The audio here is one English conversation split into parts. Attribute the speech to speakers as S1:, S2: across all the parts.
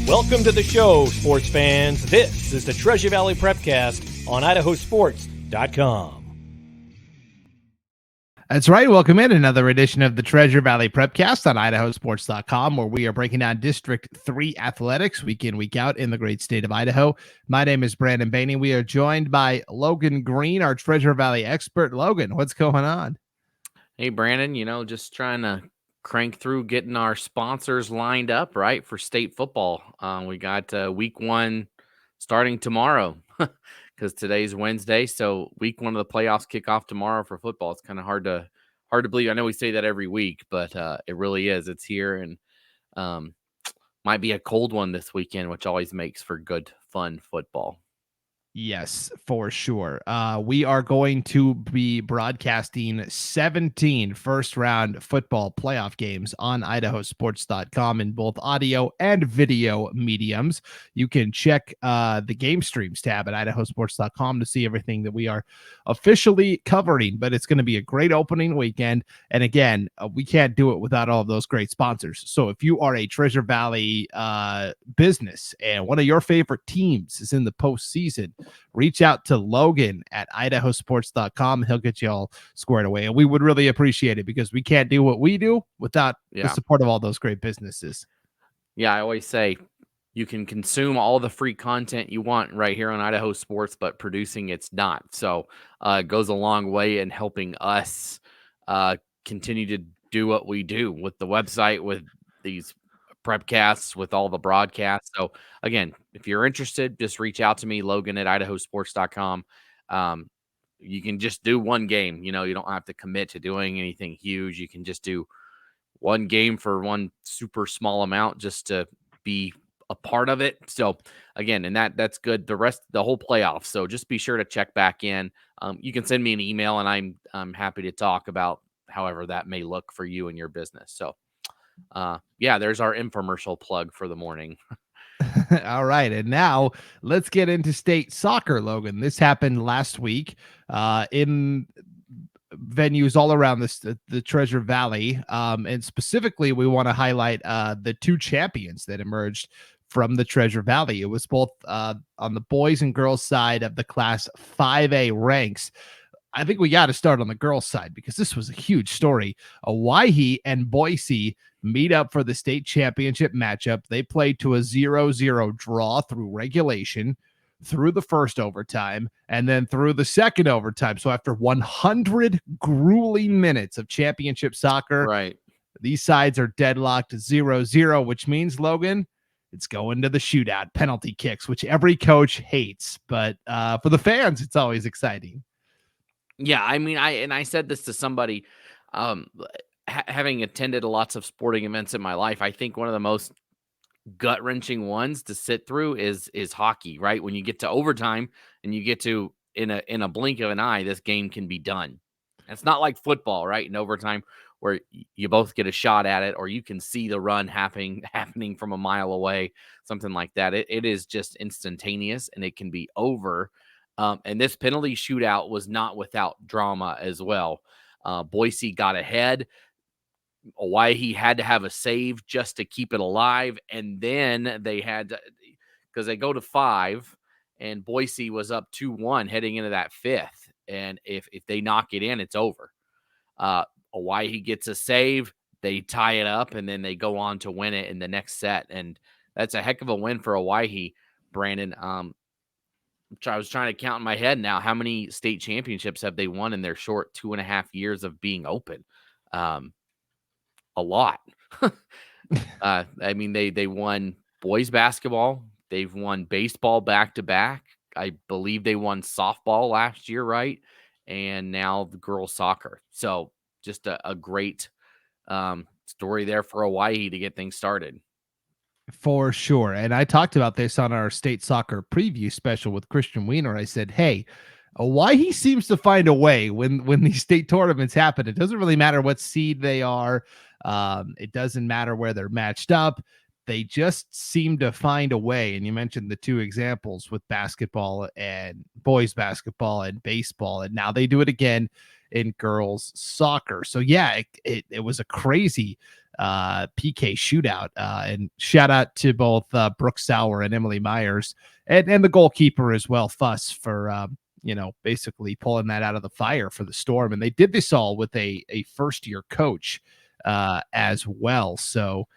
S1: Welcome to the show, sports fans. This is the Treasure Valley Prepcast on IdahoSports.com.
S2: That's right. Welcome in another edition of the Treasure Valley Prepcast on IdahoSports.com, where we are breaking down District 3 athletics week in, week out in the great state of Idaho. My name is Brandon Baney. We are joined by Logan Green, our Treasure Valley expert. Logan, what's going on?
S3: Hey, Brandon, just trying to crank through getting our sponsors lined up, right, for state football. We got week one starting tomorrow because today's Wednesday. So week one of the playoffs kick off tomorrow for football. It's kind of hard to believe. I know we say that every week, but it really is. It's here, and might be a cold one this weekend, which always makes for good, fun football.
S2: Yes, for sure. We are going to be broadcasting 17 first-round football playoff games on IdahoSports.com in both audio and video mediums. You can check the game streams tab at IdahoSports.com to see everything that we are officially covering, but it's going to be a great opening weekend. And again, we can't do it without all of those great sponsors. So if you are a Treasure Valley business and one of your favorite teams is in the postseason, reach out to Logan at IdahoSports.com. He'll get you all squared away. And we would really appreciate it because we can't do what we do without the support of all those great businesses.
S3: Yeah, I always say you can consume all the free content you want right here on Idaho Sports, but producing it's not. So it goes a long way in helping us continue to do what we do with the website, with these Prepcasts, with all the broadcasts. So again, if you're interested, just reach out to me, Logan at IdahoSports.com. You can just do one game. You don't have to commit to doing anything huge. You can just do one game for one super small amount just to be a part of it. So again, and that's good. The whole playoffs. So just be sure to check back in. You can send me an email, and I'm happy to talk about however that may look for you and your business. So there's our infomercial plug for the morning.
S2: All right. And now let's get into state soccer, Logan. This happened last week in venues all around the Treasure Valley. And specifically, we want to highlight the two champions that emerged from the Treasure Valley. It was both on the boys and girls side of the Class 5A ranks. I think we got to start on the girls' side because this was a huge story. Owyhee and Boise meet up for the state championship matchup. They played to a 0-0 draw through regulation, through the first overtime, and then through the second overtime. So after 100 grueling minutes of championship soccer,
S3: right,
S2: these sides are deadlocked 0-0, which means, Logan, it's going to the shootout, penalty kicks, which every coach hates. But for the fans, it's always exciting.
S3: Yeah, I mean, I said this to somebody, having attended lots of sporting events in my life, I think one of the most gut-wrenching ones to sit through is hockey, right? When you get to overtime and you get to in a blink of an eye, this game can be done. It's not like football, right? In overtime where you both get a shot at it, or you can see the run happening from a mile away, something like that. It is just instantaneous, and it can be over. And this penalty shootout was not without drama as well. Boise got ahead. Owyhee had to have a save just to keep it alive. And then they had to, because they go to 5, and Boise was up 2-1 heading into that 5th. And if they knock it in, it's over. Owyhee gets a save. They tie it up, and then they go on to win it in the next set. And that's a heck of a win for Owyhee, Brandon. I was trying to count in my head now, how many state championships have they won in their short 2.5 years of being open? A lot. I mean, they won boys basketball. They've won baseball back-to-back. I believe they won softball last year, right? And now the girls soccer. So just a great story there for Owyhee to get things started.
S2: For sure. And I talked about this on our state soccer preview special with Christian Wiener. I said, hey, why he seems to find a way when these state tournaments happen. It doesn't really matter what seed they are. It doesn't matter where they're matched up. They just seem to find a way. And you mentioned the two examples with basketball and boys basketball and baseball. And now they do it again in girls soccer. So yeah, it was a crazy PK shootout. And shout out to both Brooke Sauer and Emily Myers and the goalkeeper as well, Fuss, for basically pulling that out of the fire for the Storm. And they did this all with a first-year coach as well. So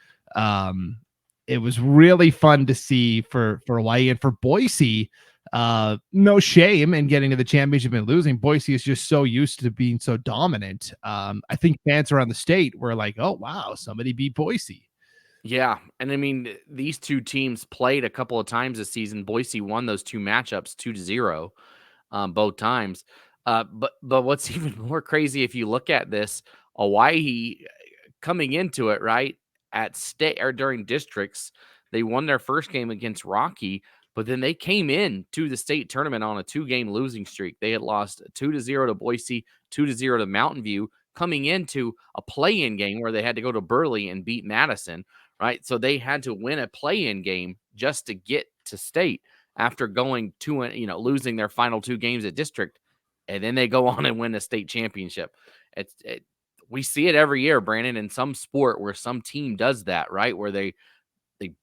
S2: it was really fun to see for Hawaii and for Boise. No shame in getting to the championship and losing. Boise is just so used to being so dominant. I think fans around the state were like, oh, wow, somebody beat Boise.
S3: Yeah. And I mean, these two teams played a couple of times this season. Boise won those two matchups 2-0 both times. But what's even more crazy, if you look at this, Owyhee coming into it, right, at state or during districts, they won their first game against Rocky, but then they came in to the state tournament on a 2-game losing streak. They had lost 2-0 to Boise, 2-0 to Mountain View, coming into a play-in game where they had to go to Burley and beat Madison, right? So they had to win a play-in game just to get to state after going to, losing their final 2 games at district, and then they go on and win a state championship. We see it every year, Brandon, in some sport where some team does that, right? Where they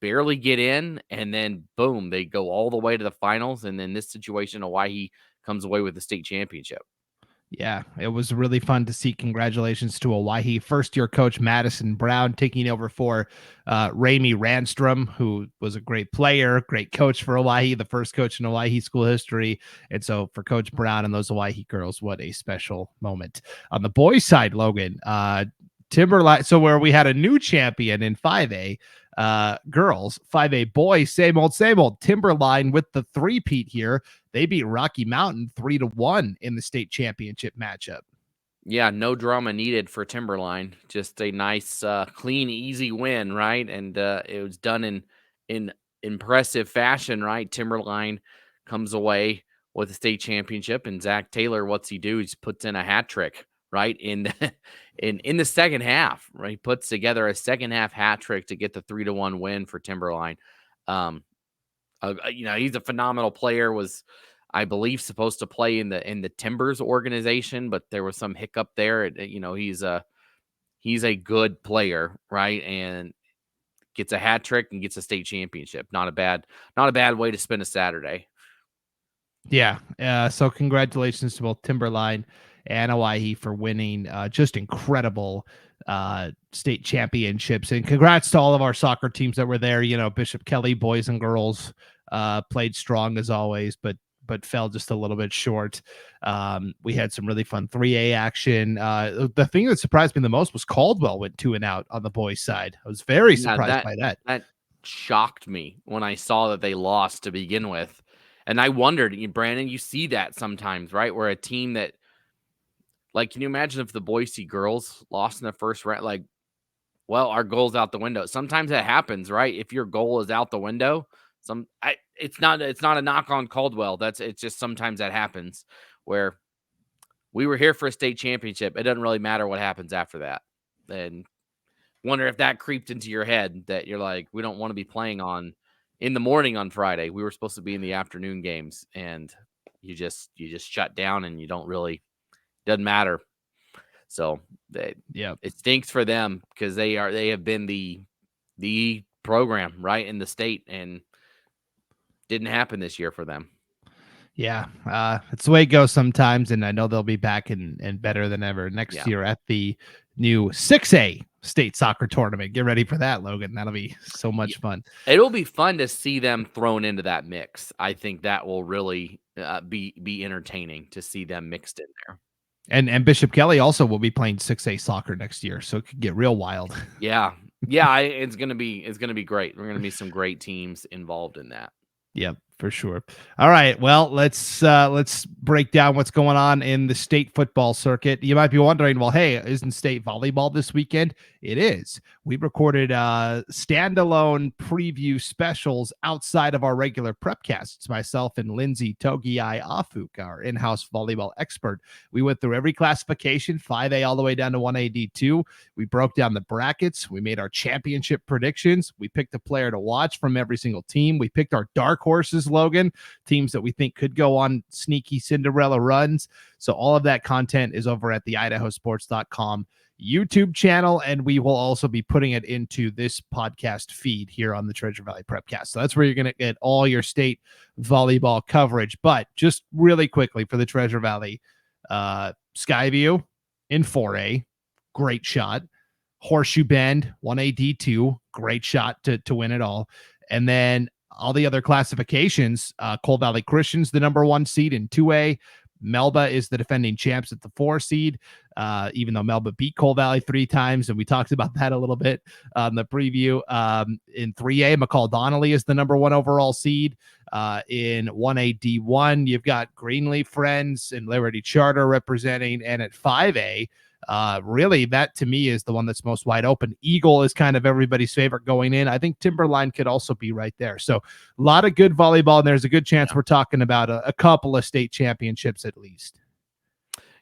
S3: barely get in and then boom, they go all the way to the finals. And in this situation, Owyhee comes away with the state championship.
S2: Yeah, it was really fun to see. Congratulations to Owyhee first-year coach Madison Brown taking over for Ramey Randstrom, who was a great player, great coach for Owyhee, the first coach in Owyhee school history. And so for Coach Brown and those Owyhee girls, what a special moment. On the boys' side, Logan, Timberline, so where we had a new champion in 5A, girls, 5A boys, same old, Timberline with the three-peat here. They beat Rocky Mountain 3-1 in the state championship matchup.
S3: Yeah, no drama needed for Timberline. Just a nice, clean, easy win, right? And it was done in impressive fashion, right? Timberline comes away with the state championship, and Zach Taylor, what's he do? He puts in a hat trick, right? In the second half, right? He puts together a second half hat trick to get the 3-1 win for Timberline. He's a phenomenal player. Was, I believe, supposed to play in the Timbers organization, but there was some hiccup there. He's a good player, right? And gets a hat trick and gets a state championship. Not a bad way to spend a Saturday.
S2: Yeah. So congratulations to both Timberline and Owyhee for winning just incredible state championships. And congrats to all of our soccer teams that were there. Bishop Kelly boys and girls played strong as always, but fell just a little bit short. We had some really fun 3A action. The thing that surprised me the most was Caldwell went 2-0 on the boys' side. I was very surprised by that.
S3: That shocked me when I saw that they lost to begin with. And I wondered, Brandon, you see that sometimes, right? Where a team that, like, can you imagine if the Boise girls lost in the first round? Like, well, our goal's out the window. Sometimes that happens, right? If your goal is out the window, it's not a knock on Caldwell. It's just sometimes that happens where we were here for a state championship. It doesn't really matter what happens after that. And wonder if that creeped into your head that you're like, we don't want to be playing in the morning on Friday. We were supposed to be in the afternoon games, and you just shut down, and you don't really, doesn't matter. So it stinks for them because they have been the program, right, in the state, and didn't happen this year for them.
S2: Yeah, it's the way it goes sometimes, and I know they'll be back and better than ever next year at the new 6A state soccer tournament. Get ready for that, Logan. That'll be so much fun.
S3: It'll be fun to see them thrown into that mix. I think that will really be entertaining to see them mixed in there.
S2: And Bishop Kelly also will be playing 6A soccer next year, so it could get real wild.
S3: Yeah, it's gonna be great. We're gonna be some great teams involved in that.
S2: Yep, for sure. All right, well, let's break down what's going on in the state football circuit. You might be wondering, well, hey, isn't state volleyball this weekend? It is. We recorded standalone preview specials outside of our regular prepcasts. Myself and Lindsay Togiai Afuk, our in-house volleyball expert. We went through every classification, 5A all the way down to 1AD2. We broke down the brackets. We made our championship predictions. We picked a player to watch from every single team. We picked our dark horses matches, Logan, teams that we think could go on sneaky Cinderella runs. So all of that content is over at the IdahoSports.com YouTube channel, and we will also be putting it into this podcast feed here on the Treasure Valley Prepcast. So that's where you're going to get all your state volleyball coverage. But just really quickly for the Treasure Valley, Skyview in 4A, great shot. Horseshoe Bend, 1A D2, great shot to win it all. And then all the other classifications, Coal Valley Christian's the number 1 seed in 2A. Melba is the defending champs at the 4 seed, even though Melba beat Coal Valley 3 times, and we talked about that a little bit on the preview. In 3A, McCall Donnelly is the number 1 overall seed. In 1A D1, you've got Greenleaf Friends and Liberty Charter representing, and at 5A, really, that to me is the one that's most wide open. Eagle is kind of everybody's favorite going in. I think Timberline could also be right there. So a lot of good volleyball, and there's a good chance we're talking about a couple of state championships at least.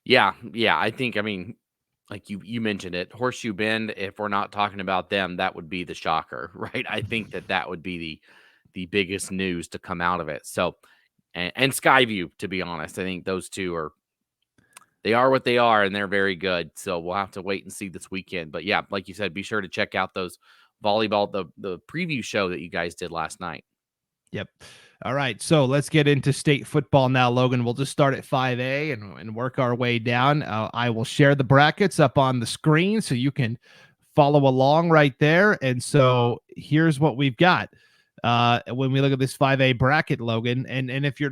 S2: Yeah.
S3: I think, I mean, like you mentioned it, Horseshoe Bend, if we're not talking about them, that would be the shocker, right? I think that would be the biggest news to come out of it. So, and Skyview, to be honest, I think those two they are what they are, and they're very good. So we'll have to wait and see this weekend. But yeah, like you said, be sure to check out those volleyball, the preview show that you guys did last night.
S2: Yep. All right. So let's get into state football now, Logan. We'll just start at 5A and work our way down. I will share the brackets up on the screen so you can follow along right there. And so here's what we've got. When we look at this 5A bracket, Logan, and if you're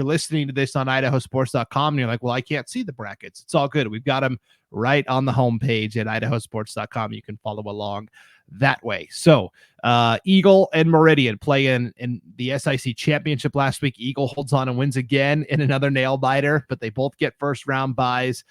S2: listening to this on IdahoSports.com and you're like, well, I can't see the brackets, it's all good. We've got them right on the homepage at IdahoSports.com. You can follow along that way. So Eagle and Meridian play in the SIC championship last week. Eagle holds on and wins again in another nail biter, but they both get first round byes.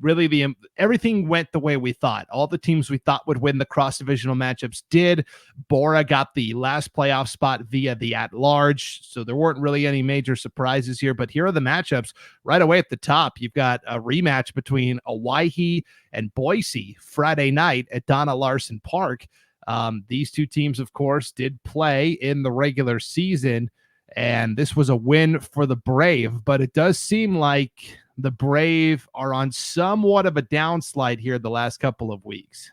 S2: Really, everything went the way we thought. All the teams we thought would win the cross-divisional matchups did. Bora got the last playoff spot via the at-large, so there weren't really any major surprises here. But here are the matchups right away at the top. You've got a rematch between Owyhee and Boise Friday night at Donna Larson Park. These two teams, of course, did play in the regular season, and this was a win for the Brave. But it does seem like the Brave are on somewhat of a downslide here the last couple of weeks.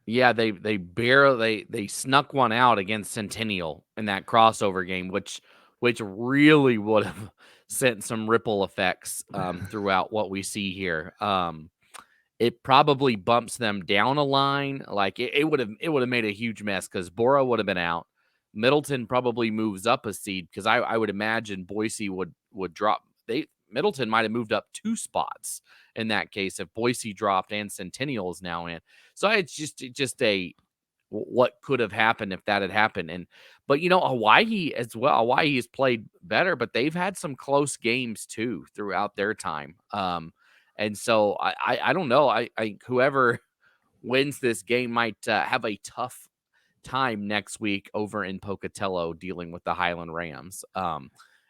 S3: Yeah, they snuck one out against Centennial in that crossover game, which really would have sent some ripple effects throughout what we see here. It probably bumps them down a line. Like it would have made a huge mess because Bora would have been out. Middleton probably moves up a seed because I would imagine Boise would drop. Middleton might have moved up 2 spots in that case if Boise dropped and Centennial is now in. So it's just a what could have happened if that had happened. But Owyhee as well. Owyhee has played better, but they've had some close games too throughout their time. And so I don't know. I whoever wins this game might have a tough time next week over in Pocatello dealing with the Highland Rams.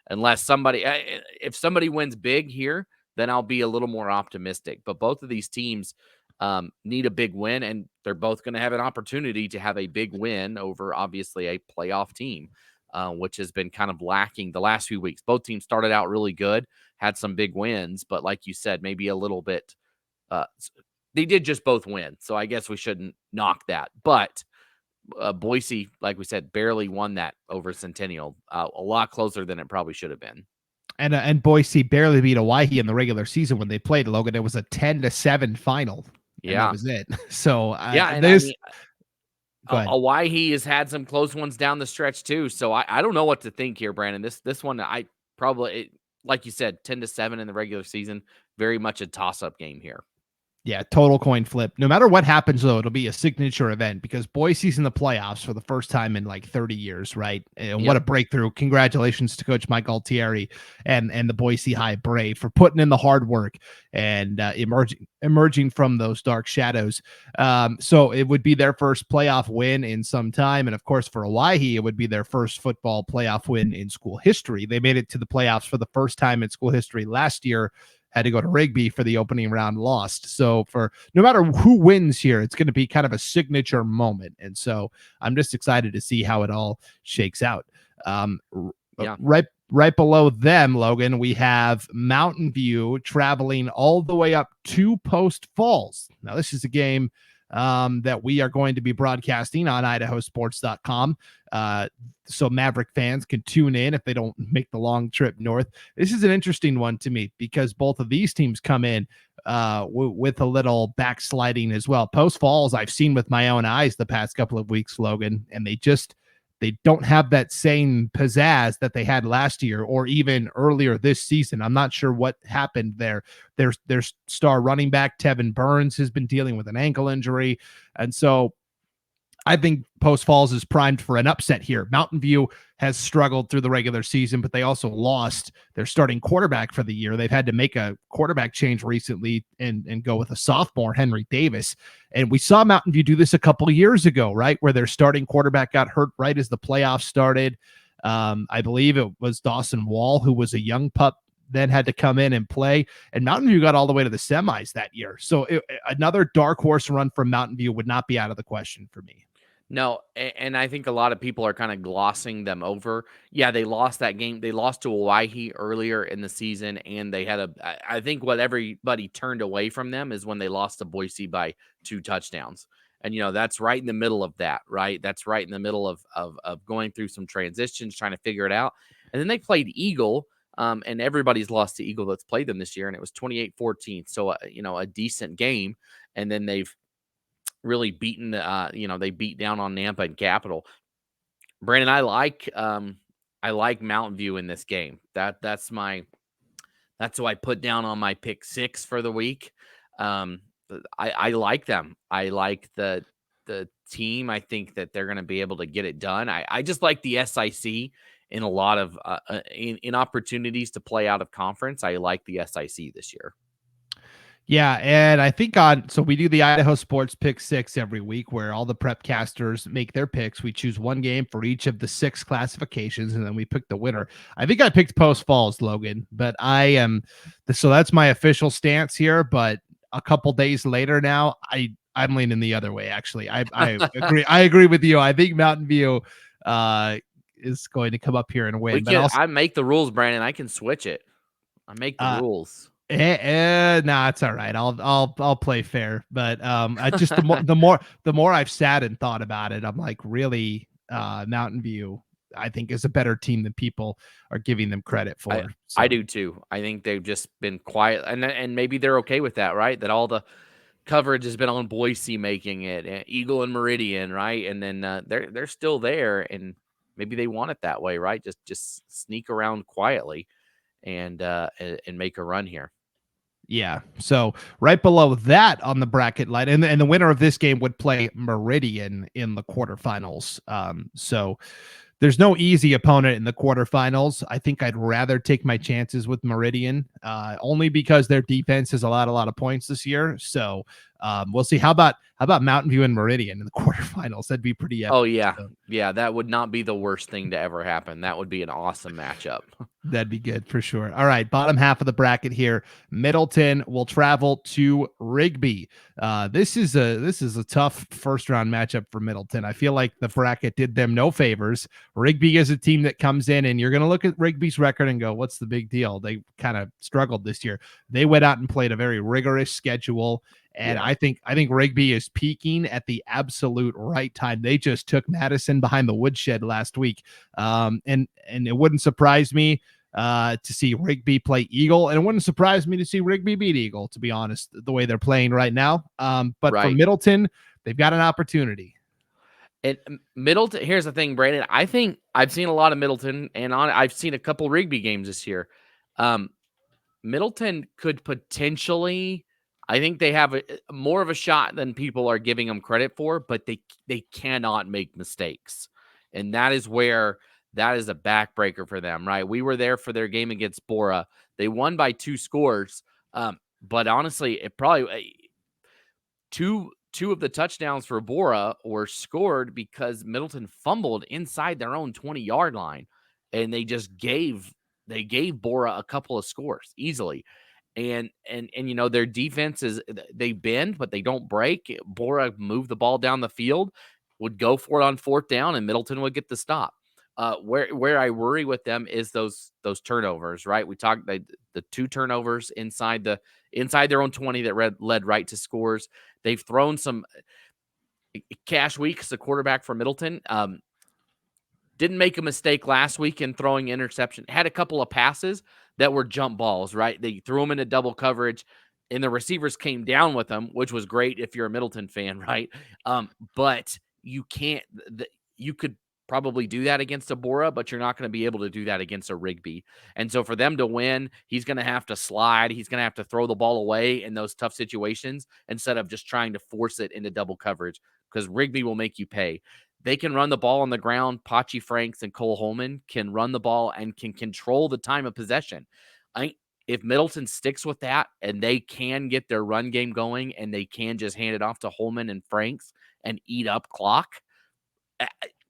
S3: Unless if somebody wins big here, then I'll be a little more optimistic. But both of these teams need a big win, and they're both going to have an opportunity to have a big win over, obviously, a playoff team, which has been kind of lacking the last few weeks. Both teams started out really good, had some big wins, but like you said, maybe a little bit. They did just both win, so I guess we shouldn't knock that. But Boise, like we said, barely won that over Centennial, a lot closer than it probably should have been.
S2: And Boise barely beat Owyhee in the regular season when they played, Logan. It was a 10-7 final.
S3: Yeah,
S2: that was it. So
S3: Owyhee has had some close ones down the stretch too. So I don't know what to think here, Brandon. This one like you said, 10-7 in the regular season, very much a toss-up game here.
S2: Yeah, total coin flip. No matter what happens, though, it'll be a signature event because Boise's in the playoffs for the first time in like 30 years, right? And What a breakthrough. Congratulations to Coach Mike Altieri and the Boise High Brave for putting in the hard work and emerging from those dark shadows. So it would be their first playoff win in some time. And, of course, for Owyhee, it would be their first football playoff win in school history. They made it to the playoffs for the first time in school history last year. Had to go to Rigby for the opening round, lost. So for no matter who wins here, it's going to be kind of a signature moment. And so I'm just excited to see how it all shakes out. Right right below them, Logan, we have Mountain View traveling all the way up to Post Falls. Now, this is a game that we are going to be broadcasting on IdahoSports.com. So Maverick fans can tune in if they don't make the long trip north. This is an interesting one to me because both of these teams come in with a little backsliding as well. Post Falls, I've seen with my own eyes the past couple of weeks, Logan, and they don't have that same pizzazz that they had last year or even earlier this season. I'm not sure what happened there. Their star running back, Tevin Burns, has been dealing with an ankle injury. And so I think Post Falls is primed for an upset here. Mountain View has struggled through the regular season, but they also lost their starting quarterback for the year. They've had to make a quarterback change recently and go with a sophomore, Henry Davis. And we saw Mountain View do this a couple of years ago, right, where their starting quarterback got hurt right as the playoffs started. I believe it was Dawson Wall, who was a young pup, then had to come in and play. And Mountain View got all the way to the semis that year. So another dark horse run from Mountain View would not be out of the question for me.
S3: No, and I think a lot of people are kind of glossing them over. Yeah, they lost that game. They lost to Owyhee earlier in the season, and they had I think what everybody turned away from them is when they lost to Boise by 2 touchdowns. And, that's right in the middle of that, right? That's right in the middle of going through some transitions, trying to figure it out. And then they played Eagle, and everybody's lost to Eagle that's played them this year, and it was 28-14. So, a decent game. And then they've really beaten they beat down on Nampa and Capital. Brandon, I like Mountain View in this game. That's who I put down on my pick 6 for the week. I like them. I like the team. I think that they're going to be able to get it done. I just like the SIC in a lot of in opportunities to play out of conference. I like the SIC this year.
S2: Yeah, and I think so we do the Idaho Sports Pick 6 every week where all the Prepcasters make their picks. We choose one game for each of the 6 classifications, and then we pick the winner. I think I picked Post Falls, Logan, but so that's my official stance here, but a couple days later now, I'm leaning the other way, actually. I agree. I agree with you. I think Mountain View is going to come up here and win.
S3: I make the rules, Brandon. I can switch it. I make the rules.
S2: Nah, it's all right. I'll play fair, but I just the more I've sat and thought about it, I'm like, really, Mountain View, I think, is a better team than people are giving them credit for.
S3: I do too. I think they've just been quiet, and maybe they're okay with that, right? That all the coverage has been on Boise making it, Eagle and Meridian, right? And then they're still there, and maybe they want it that way, right? Just sneak around quietly and make a run here.
S2: Yeah. So right below that on the bracket line, and the winner of this game would play Meridian in the quarterfinals. So there's no easy opponent in the quarterfinals. I think I'd rather take my chances with Meridian, only because their defense has allowed a lot of points this year. So we'll see. How about Mountain View and Meridian in the quarterfinals? That'd be pretty epic.
S3: Oh yeah. So, yeah, that would not be the worst thing to ever happen. That would be an awesome matchup.
S2: That'd be good for sure. All right, bottom half of the bracket here. Middleton will travel to Rigby. This is a tough first round matchup for Middleton. I feel like the bracket did them no favors. Rigby is a team that comes in, and you're going to look at Rigby's record and go, "What's the big deal?" They kind of struggled this year. They went out and played a very rigorous schedule. And yeah. I think Rigby is peaking at the absolute right time. They just took Madison behind the woodshed last week. And it wouldn't surprise me to see Rigby play Eagle. And it wouldn't surprise me to see Rigby beat Eagle, to be honest, the way they're playing right now. But for Middleton, they've got an opportunity.
S3: And Middleton, here's the thing, Brandon. I think I've seen a lot of Middleton, and I've seen a couple Rigby games this year. Middleton could potentially... I think they have more of a shot than people are giving them credit for, but they cannot make mistakes. And that is a backbreaker for them, right? We were there for their game against Bora. They won by 2 scores. But honestly, it probably two of the touchdowns for Bora were scored because Middleton fumbled inside their own 20-yard line. And they just gave Bora a couple of scores easily. And their defense is, they bend, but they don't break. Bora moved the ball down the field, would go for it on 4th down, and Middleton would get the stop. Where I worry with them is those turnovers, right? We talked the 2 turnovers inside their own 20 that led right to scores. They've thrown some Cash Weeks, the quarterback for Middleton. Didn't make a mistake last week in throwing interception. Had a couple of passes that were jump balls, right? They threw them into double coverage, and the receivers came down with them, which was great if you're a Middleton fan, right? But you can't. You could probably do that against a Bora, but you're not going to be able to do that against a Rigby. And so for them to win, he's going to have to slide. He's going to have to throw the ball away in those tough situations instead of just trying to force it into double coverage, because Rigby will make you pay. They can run the ball on the ground. Pachi Franks and Cole Holman can run the ball and can control the time of possession. If Middleton sticks with that and they can get their run game going and they can just hand it off to Holman and Franks and eat up clock,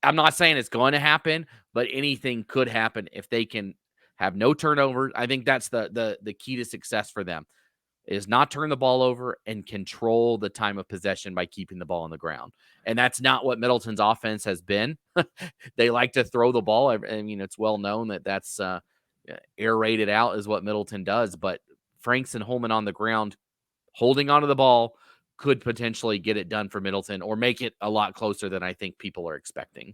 S3: I'm not saying it's going to happen, but anything could happen if they can have no turnovers. I think that's the key to success for them, is not turn the ball over and control the time of possession by keeping the ball on the ground. And that's not what Middleton's offense has been. They like to throw the ball. I mean, it's well known that that's air rated out is what Middleton does. But Franks and Holman on the ground, holding onto the ball, could potentially get it done for Middleton or make it a lot closer than I think people are expecting.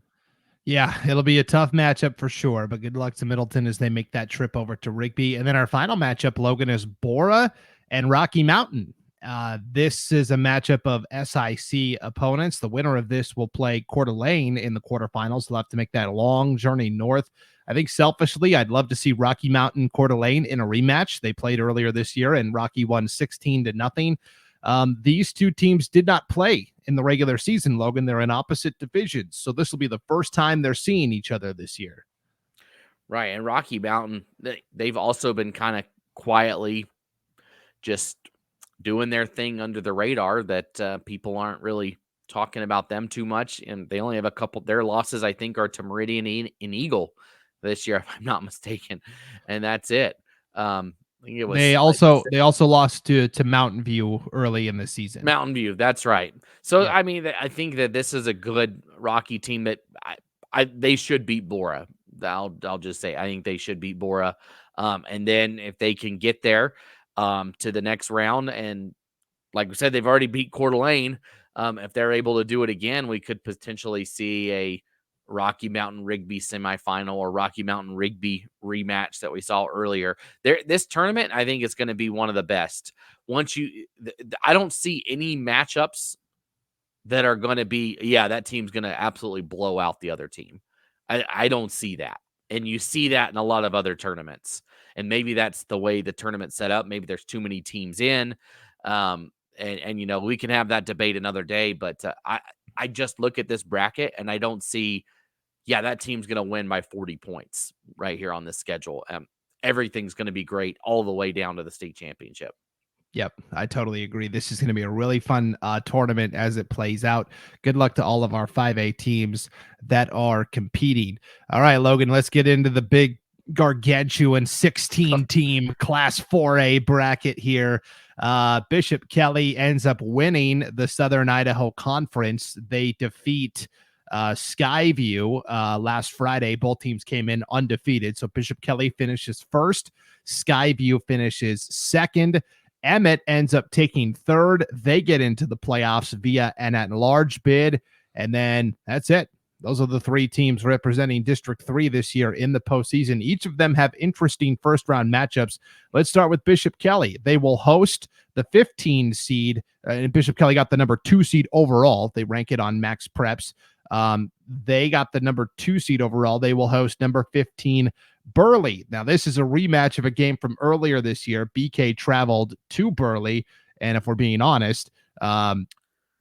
S2: Yeah, it'll be a tough matchup for sure, but good luck to Middleton as they make that trip over to Rigby. And then our final matchup, Logan, is Bora and Rocky Mountain. This is a matchup of SIC opponents. The winner of this will play Coeur d'Alene in the quarterfinals. They'll have to make that long journey north. I think selfishly, I'd love to see Rocky Mountain Coeur d'Alene in a rematch. They played earlier this year, and Rocky won 16-0. These two teams did not play in the regular season, Logan. They're in opposite divisions, so this will be the first time they're seeing each other this year.
S3: Right, and Rocky Mountain, they've also been kind of quietly just doing their thing under the radar, that people aren't really talking about them too much, and they only have a couple. Their losses, I think, are to Meridian and Eagle this year, if I'm not mistaken, and that's it. I think it was
S2: they also lost to Mountain View early in the season.
S3: Mountain View, that's right. So
S2: Yeah.
S3: I mean, I think that this is a good Rocky team that they should beat Bora. I'll just say I think they should beat Bora, and then if they can get there to the next round, and like we said, they've already beat Coeur d'Alene. If they're able to do it again, we could potentially see a Rocky Mountain Rigby semifinal or Rocky Mountain Rigby rematch that we saw earlier. This tournament, I think, is going to be one of the best. I don't see any matchups that are going to be, that team's going to absolutely blow out the other team. I don't see that. And you see that in a lot of other tournaments. And maybe that's the way the tournament's set up. Maybe there's too many teams in. And we can have that debate another day. But I just look at this bracket and I don't see, that team's going to win by 40 points right here on this schedule. Everything's going to be great all the way down to the state championship.
S2: Yep, I totally agree. This is going to be a really fun tournament as it plays out. Good luck to all of our 5A teams that are competing. All right, Logan, let's get into the big gargantuan 16-team Class 4A bracket here. Bishop Kelly ends up winning the Southern Idaho Conference. They defeat Skyview last Friday. Both teams came in undefeated. So Bishop Kelly finishes first. Skyview finishes second. Emmett ends up taking third. They get into the playoffs via an at-large bid. And then that's it. Those are the three teams representing District 3 this year in the postseason. Each of them have interesting first-round matchups. Let's start with Bishop Kelly. They will host the 15 seed, and Bishop Kelly got the number 2 seed overall. They rank it on Max Preps. They got the number 2 seed overall. They will host number 15 Burley. Now, this is a rematch of a game from earlier this year. BK traveled to Burley, and if we're being honest,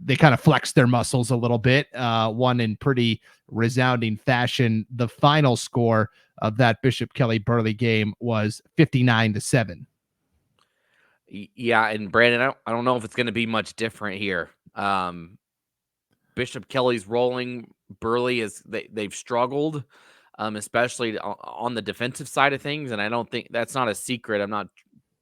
S2: they kind of flexed their muscles a little bit, won in pretty resounding fashion. The final score of that Bishop Kelly Burley game was 59-7.
S3: Yeah, and Brandon, I don't know if it's going to be much different here. Bishop Kelly's rolling. Burley they've struggled, especially on the defensive side of things, and I don't think that's not a secret. I'm not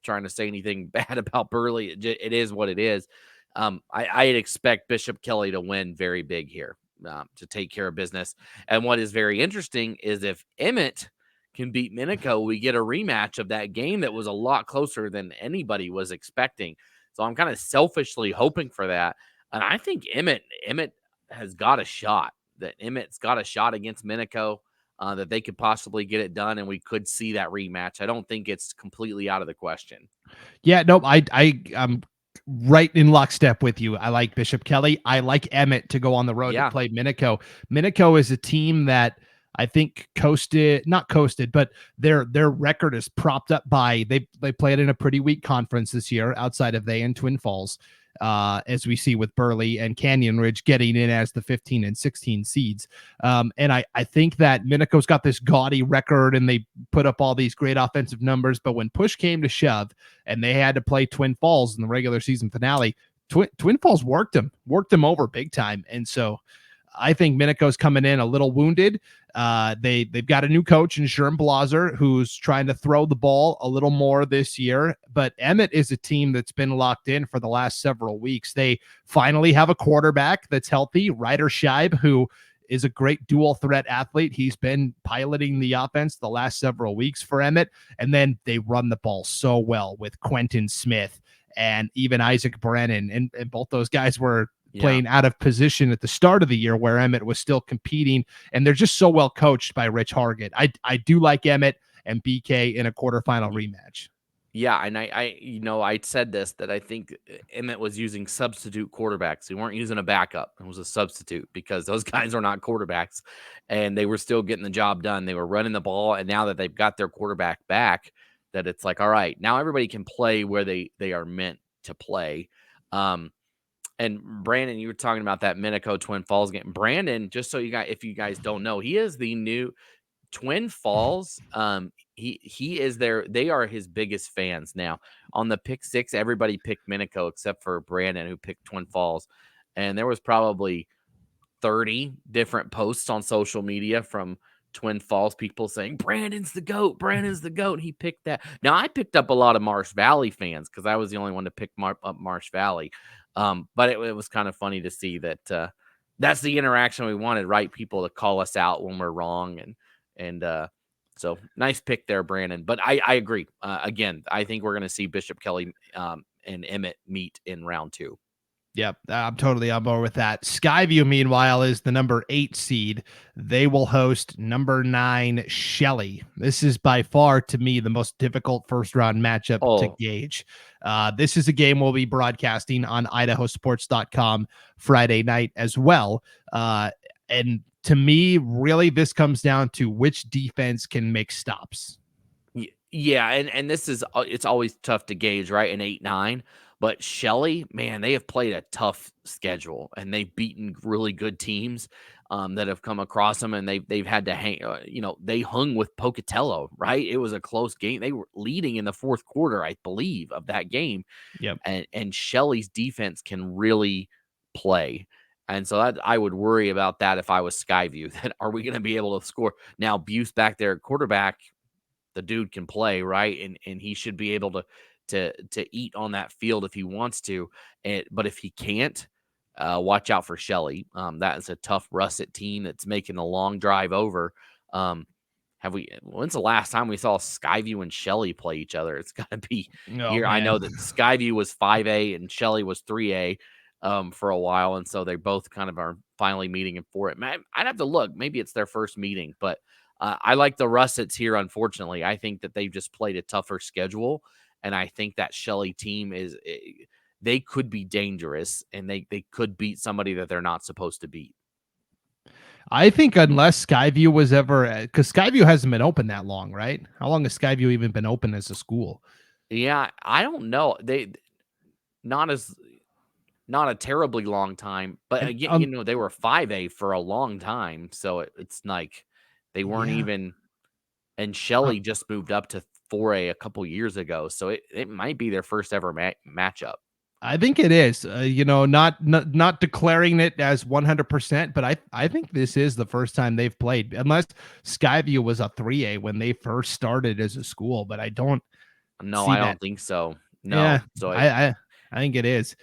S3: trying to say anything bad about Burley. It is what it is. I'd expect Bishop Kelly to win very big here. to take care of business. And what is very interesting is if Emmett can beat Minico, we get a rematch of that game that was a lot closer than anybody was expecting. So I'm kind of selfishly hoping for that. And I think Emmett has got a shot, that Emmett's got a shot against Minico, that they could possibly get it done, and we could see that rematch. I don't think it's completely out of the question.
S2: Yeah, no, I'm right in lockstep with you. I like Bishop Kelly. I like Emmett to go on the road to play Minico. Minico is a team that I think not coasted, but their record is propped up by they played in a pretty weak conference this year outside of they and Twin Falls. As we see with Burley and Canyon Ridge getting in as the 15 and 16 seeds. And I think that Minico's got this gaudy record and they put up all these great offensive numbers, but when push came to shove and they had to play Twin Falls in the regular season finale, Twin Falls worked them over big time. And so I think Minico's coming in a little wounded. They've got a new coach in Sherm Blaser who's trying to throw the ball a little more this year. But Emmett is a team that's been locked in for the last several weeks. They finally have a quarterback that's healthy, Ryder Scheib, who is a great dual threat athlete. He's been piloting the offense the last several weeks for Emmett. And then they run the ball so well with Quentin Smith and even Isaac Brennan. And both those guys were playing out of position at the start of the year where Emmett was still competing, and they're just so well coached by Rich Hargett. I do like Emmett and BK in a quarterfinal rematch.
S3: Yeah, and I said this, that I think Emmett was using substitute quarterbacks. They weren't using a backup. It was a substitute because those guys are not quarterbacks, and they were still getting the job done. They were running the ball, and now that they've got their quarterback back, that it's like, all right, now everybody can play where they are meant to play. And Brandon, you were talking about that Minico Twin Falls game. Brandon, just so if you guys don't know, he is the new Twin Falls. He is there. They are his biggest fans now. On the pick six, everybody picked Minico except for Brandon, who picked Twin Falls. And there was probably 30 different posts on social media from Twin Falls people saying Brandon's the GOAT. Brandon's the GOAT. He picked that. Now I picked up a lot of Marsh Valley fans because I was the only one to pick up Marsh Valley. But it was kind of funny to see that that's the interaction we wanted, right? People to call us out when we're wrong. And so nice pick there, Brandon. But I agree. Again, I think we're going to see Bishop Kelly and Emmett meet in round 2.
S2: Yep, I'm totally on board with that. Skyview, meanwhile, is the number 8 seed. They will host number 9 Shelley. This is by far, to me, the most difficult first-round matchup to gauge. This is a game we'll be broadcasting on IdahoSports.com Friday night as well. And to me, really, this comes down to which defense can make stops.
S3: Yeah, and this is it's always tough to gauge, right? An 8-9. But Shelley, man, they have played a tough schedule, and they've beaten really good teams that have come across them, and they've had to hang. They hung with Pocatello, right? It was a close game. They were leading in the fourth quarter, I believe, of that game.
S2: Yep.
S3: And Shelley's defense can really play, and so I would worry about that if I was Skyview. That are we going to be able to score? Now Buse back there at quarterback, the dude can play, right? And he should be able to eat on that field if he wants to. But if he can't, watch out for Shelley. That is a tough russet team that's making a long drive over. When's the last time we saw Skyview and Shelley play each other? It's got to be here. Man. I know that Skyview was 5A and Shelley was 3A for a while. And so they both kind of are finally meeting in 4A. I'd have to look. Maybe it's their first meeting, but I like the Russets here, unfortunately. I think that they've just played a tougher schedule. And I think that Shelley team they could be dangerous, and they could beat somebody that they're not supposed to beat.
S2: I think unless Skyview was ever, because Skyview hasn't been open that long, right? How long has Skyview even been open as a school?
S3: Yeah, I don't know. They not a terribly long time, but again, they were 5A for a long time, so it's like they weren't even. And Shelley just moved up to 4A a couple years ago, so it might be their first ever matchup.
S2: I think it is. Not declaring it as 100%, but I think this is the first time they've played, unless Skyview was a 3A when they first started as a school. But I don't.
S3: No, I don't think so. No,
S2: yeah,
S3: so
S2: I think it is.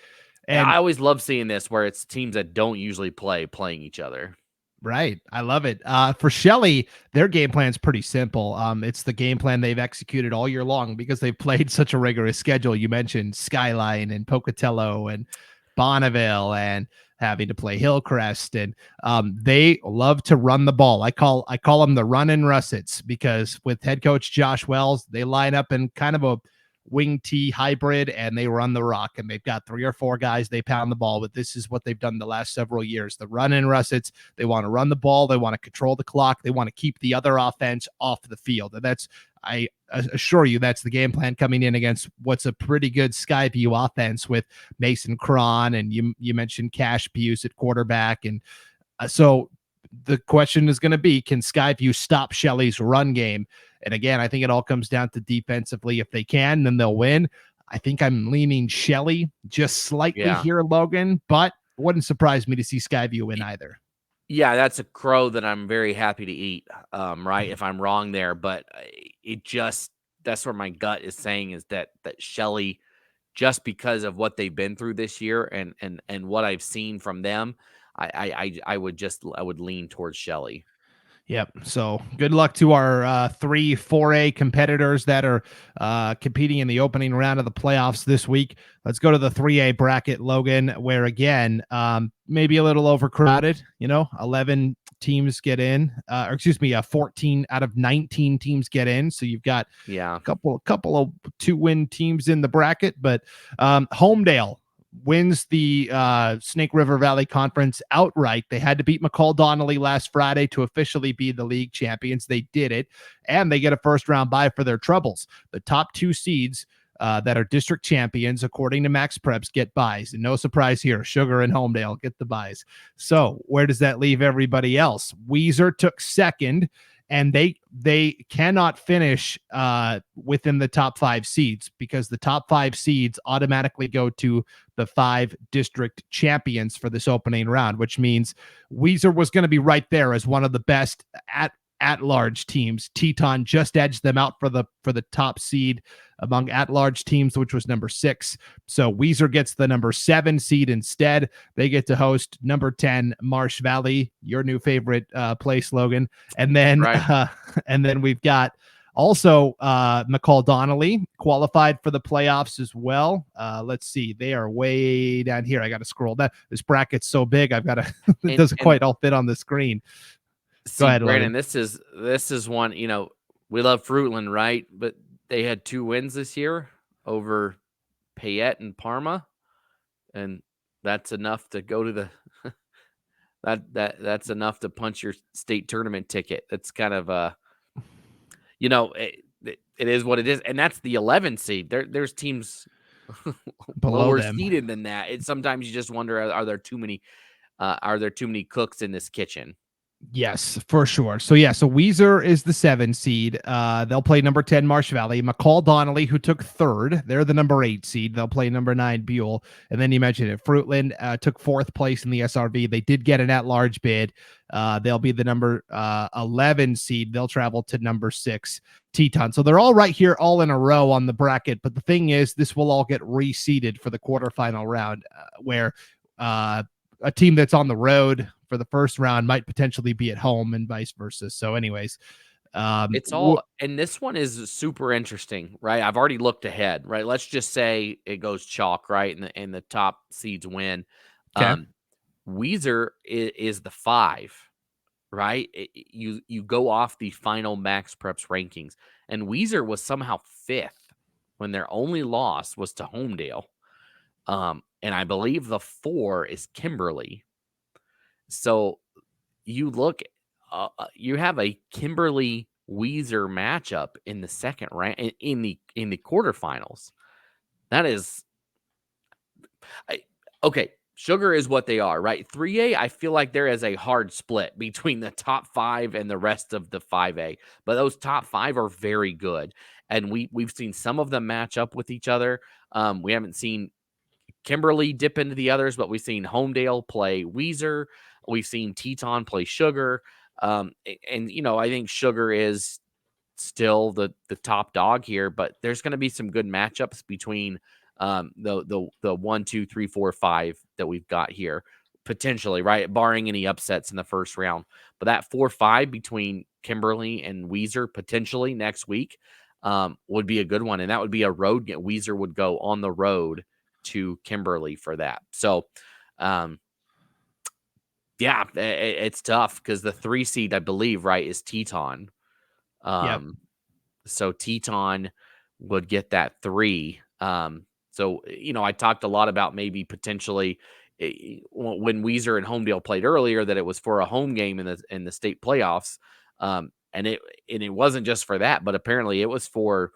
S2: And
S3: I always love seeing this where it's teams that don't usually playing each other.
S2: right. I love it. For Shelley, their game plan is pretty simple. It's the game plan they've executed all year long because they've played such a rigorous schedule. You mentioned Skyline and Pocatello and Bonneville and having to play Hillcrest, and they love to run the ball. I call them the run and russets because with head coach Josh Wells, they line up in kind of a wing T hybrid and they run the rock, and they've got 3 or 4 guys they pound the ball, but this is what they've done the last several years. The run and russets, they want to run the ball, they want to control the clock, they want to keep the other offense off the field. And that's, I assure you, that's the game plan coming in against what's a pretty good Skyview offense with Mason Cron, and you mentioned Cash Buse at quarterback. And so the question is going to be, can Skyview stop Shelley's run game? And again, I think it all comes down to defensively. If they can, then they'll win. I think I'm leaning Shelley just slightly here, Logan, but wouldn't surprise me to see Skyview win either.
S3: Yeah, that's a crow that I'm very happy to eat, right, if I'm wrong there. But it just, that's where my gut is saying is that Shelley, just because of what they've been through this year and what I've seen from them, I would lean towards Shelley.
S2: Yep. So good luck to our 3 4A competitors that are competing in the opening round of the playoffs this week. Let's go to the 3A bracket, Logan, where again, maybe a little overcrowded. 11 teams get in, 14 out of 19 teams get in. So you've got a couple of 2-win teams in the bracket, but Homedale wins the Snake River Valley Conference outright. They had to beat McCall Donnelly last Friday to officially be the league champions. They did it, and they get a first-round bye for their troubles. The top 2 seeds that are district champions, according to Max Preps, get buys. And no surprise here, Sugar and Homedale get the buys. So where does that leave everybody else? Weiser took second, and they cannot finish within the top 5 seeds because the top 5 seeds automatically go to the 5 district champions for this opening round, which means Weiser was going to be right there as one of the best at-large teams. Teton just edged them out for the top seed among at-large teams, which was number 6. So Weiser gets the number 7 seed instead. They get to host number 10 Marsh Valley, your new favorite place, Logan. And then and then we've got also McCall Donnelly qualified for the playoffs as well. Let's see, they are way down here. I got to scroll down. This bracket's so big, I've got to it doesn't quite all fit on the screen.
S3: See, go ahead, Brandon. Logan. This is one, we love Fruitland, right? But they had 2 wins this year over Payette and Parma, and that's enough to go to the that's enough to punch your state tournament ticket. That's kind of it is what it is, and that's the 11 seed. There's teams lower seeded than that. Sometimes you just wonder, are there too many cooks in this kitchen?
S2: Yes, for sure. So Weiser is the 7 seed. They'll play number 10 Marsh Valley. McCall Donnelly, who took 3rd, they're the number 8 seed. They'll play number 9 Buell. And then you mentioned it, Fruitland took 4th place in the SRV. They did get an at-large bid. They'll be the number 11 seed. They'll travel to number 6 Teton. So they're all right here, all in a row on the bracket. But the thing is, this will all get reseeded for the quarterfinal round, where a team that's on the road for the first round might potentially be at home and vice versa. So anyways,
S3: it's all, and this one is super interesting, right? I've already looked ahead, right? Let's just say it goes chalk, right? And the top seeds win.
S2: Okay.
S3: Weiser is the 5, right? You go off the final Max Preps rankings, and Weiser was somehow 5th when their only loss was to Homedale. And I believe the 4 is Kimberly. So you look, you have a Kimberly Weiser matchup in the second round, in the quarterfinals. That is, okay. Sugar is what they are, right? 3A, I feel like there is a hard split between the top 5 and the rest of the 5A, but those top 5 are very good, and we've seen some of them match up with each other. We haven't seen Kimberly dip into the others, but we've seen Homedale play Weiser. We've seen Teton play Sugar. And I think Sugar is still the top dog here, but there's going to be some good matchups between the 1, 2, 3, 4, 5 that we've got here potentially, right? Barring any upsets in the first round. But that 4-5 between Kimberly and Weiser potentially next week would be a good one. And that would be a road game. Weiser would go on the road to Kimberly for that. So, yeah, it's tough because the 3 seed, I believe, right, is Teton.
S2: Yep.
S3: So Teton would get that 3. So, I talked a lot about maybe potentially when Weiser and Homedale played earlier that it was for a home game in the state playoffs. And it wasn't just for that, but apparently it was for,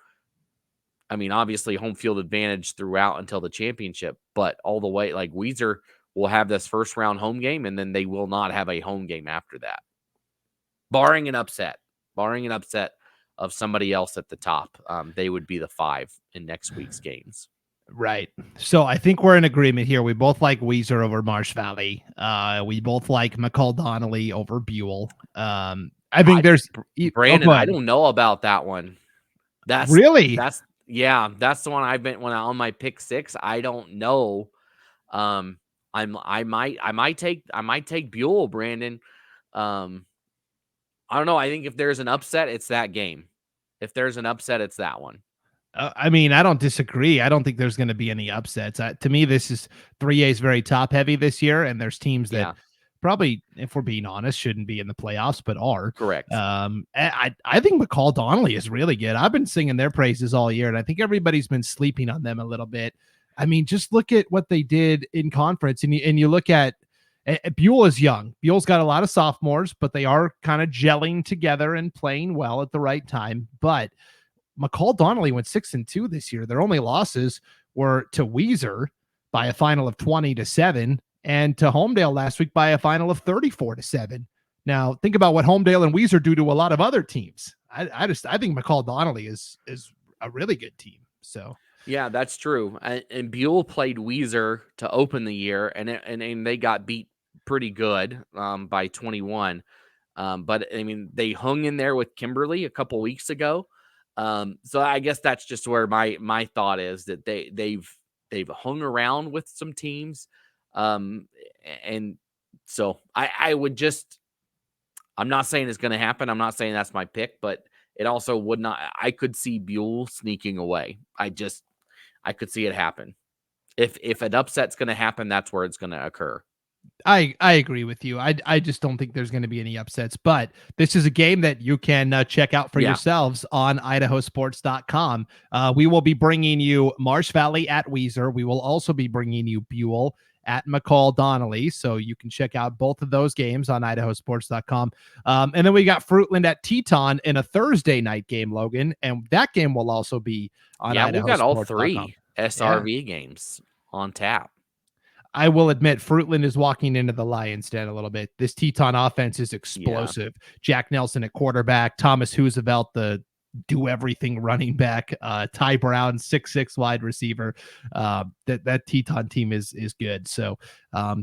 S3: obviously home field advantage throughout until the championship, but all the way, like Weiser will have this first round home game and then they will not have a home game after that. Barring an upset of somebody else at the top. They would be the 5 in next week's games.
S2: Right. So I think we're in agreement here. We both like Weiser over Marsh Valley. We both like McCall Donnelly over Buell. I think there's
S3: Brandon. I don't know about that one. That's the one I've been when I on my pick 6. I don't know. I might take Buell, Brandon. I don't know. I think if there's an upset, it's that game. If there's an upset, it's that one.
S2: I don't disagree. I don't think there's going to be any upsets. To me, this is 3A is very top heavy this year, and there's teams that probably, if we're being honest, shouldn't be in the playoffs, but are.
S3: Correct.
S2: I think McCall Donnelly is really good. I've been singing their praises all year, and I think everybody's been sleeping on them a little bit. Just look at what they did in conference, and you look at Buell is young. Buell's got a lot of sophomores, but they are kind of gelling together and playing well at the right time. But McCall Donnelly went 6-2 this year. Their only losses were to Weiser by a final of 20-7 and to Homedale last week by a final of 34-7. Now think about what Homedale and Weiser do to a lot of other teams. I think McCall Donnelly is a really good team. So
S3: yeah, that's true. And Buell played Weiser to open the year, and they got beat pretty good by 21. But they hung in there with Kimberly a couple weeks ago. So I guess that's just where my thought is that they've hung around with some teams. And so I would just, I'm not saying it's going to happen. I'm not saying that's my pick, but it also would not, I could see Buell sneaking away. I could see it happen. If an upset's going to happen, that's where it's going to occur.
S2: I agree with you. I just don't think there's going to be any upsets, but this is a game that you can check out for yourselves on IdahoSports.com. We will be bringing you Marsh Valley at Weiser. We will also be bringing you Buell at McCall Donnelly. So you can check out both of those games on IdahoSports.com. And then we got Fruitland at Teton in a Thursday night game, Logan. And that game will also be on IdahoSports.com. We've got
S3: all 3 SRV games on tap.
S2: I will admit Fruitland is walking into the Lions' den a little bit. This Teton offense is explosive. Yeah. Jack Nelson at quarterback, Thomas Hoosevelt, the do-everything running back, Ty Brown, 6'6" wide receiver. That Teton team is good. So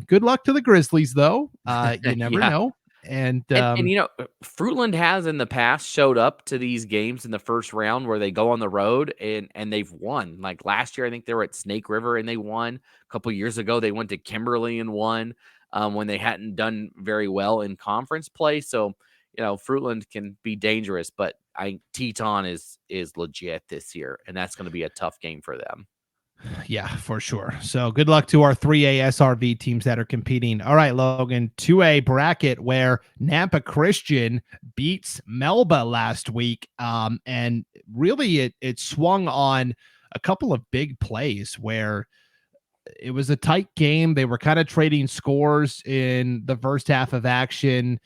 S2: good luck to the Grizzlies, though. You never know. And
S3: Fruitland has in the past showed up to these games in the first round where they go on the road and they've won. Like last year, I think they were at Snake River and they won. A couple years ago, they went to Kimberly and won when they hadn't done very well in conference play. So, Fruitland can be dangerous, but Teton is legit this year, and that's going to be a tough game for them.
S2: Yeah, for sure. So good luck to our 3A SRV teams that are competing. All right, Logan, 2A bracket where Nampa Christian beats Melba last week. And really it swung on a couple of big plays where it was a tight game. They were kind of trading scores in the first half of action.